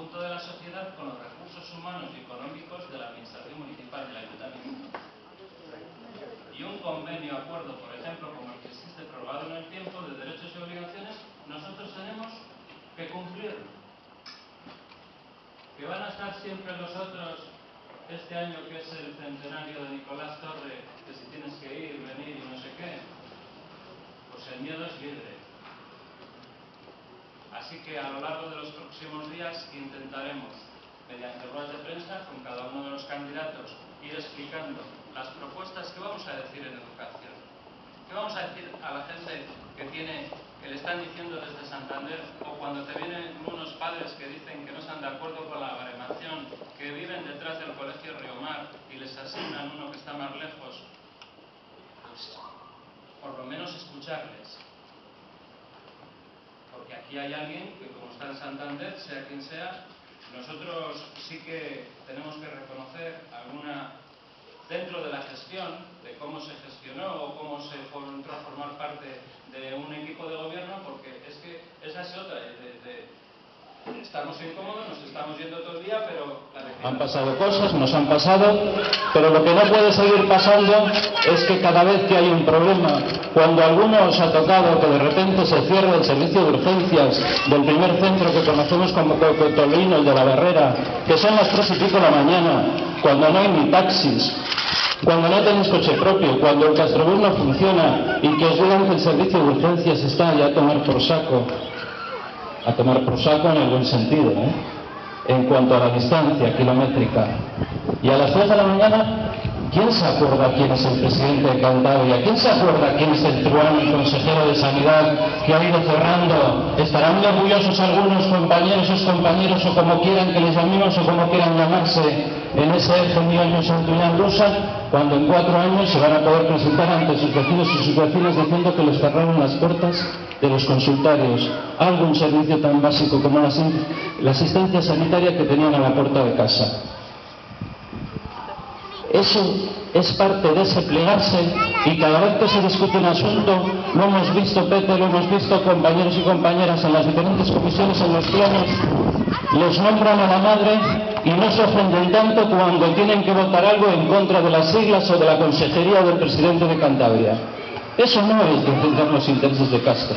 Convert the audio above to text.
conjunto de la sociedad con los recursos humanos y económicos de la administración municipal del ayuntamiento. Y un convenio, acuerdo, por ejemplo, como el que existe prorrogado en el tiempo, de derechos y obligaciones, nosotros tenemos que cumplirlo. Que van a estar siempre los otros, este año que es el centenario de Nicolás Torre, que si tienes que ir, venir y no sé qué, pues el miedo es libre. Así que a lo largo de los próximos días intentaremos, mediante ruedas de prensa, con cada uno de los candidatos, ir explicando las propuestas que vamos a decir en educación. ¿Qué vamos a decir a la gente que le están diciendo desde Santander, o cuando te vienen unos padres que dicen que no están de acuerdo con la baremación, que viven detrás del colegio Riomar y les asignan uno que está más lejos? Pues por lo menos escucharles. Porque aquí hay alguien que, como está en Santander, sea quien sea, nosotros sí que tenemos que reconocer alguna, dentro de la gestión, de cómo se gestionó o cómo se entró a formar parte de un equipo de gobierno, porque es que esa es otra. Estamos incómodos, nos estamos yendo todo el día, pero... Han pasado cosas, nos han pasado, pero lo que no puede seguir pasando es que cada vez que hay un problema, cuando a alguno os ha tocado que de repente se cierre el servicio de urgencias del primer centro que conocemos como Cotolino, el de la Barrera, que son las 3:00 de la mañana, cuando no hay ni taxis, cuando no tenéis coche propio, cuando el Castrobús no funciona y que os digan que el servicio de urgencias está ya a tomar por saco en el buen sentido, en cuanto a la distancia kilométrica. Y a las 3 de la mañana, ¿quién se acuerda quién es el presidente de Cantabria? ¿Quién se acuerda quién es el truano, el consejero de Sanidad, que ha ido cerrando? ¿Estarán muy orgullosos algunos compañeros o como quieran que les llamemos o como quieran llamarse en ese eje Mioño Santuñán Rusa, cuando en 4 años se van a poder presentar ante sus vecinos y sus vecinas diciendo que les cerraron las puertas de los consultorios, algún servicio tan básico como la asistencia sanitaria que tenían a la puerta de casa? Eso es parte de ese plegarse, y cada vez que se discute un asunto, lo hemos visto, Pepe, lo hemos visto, compañeros y compañeras, en las diferentes comisiones, en los plenos, les nombran a la madre y no se ofenden tanto cuando tienen que votar algo en contra de las siglas o de la consejería del presidente de Cantabria. Eso no es defender los intereses de Castro.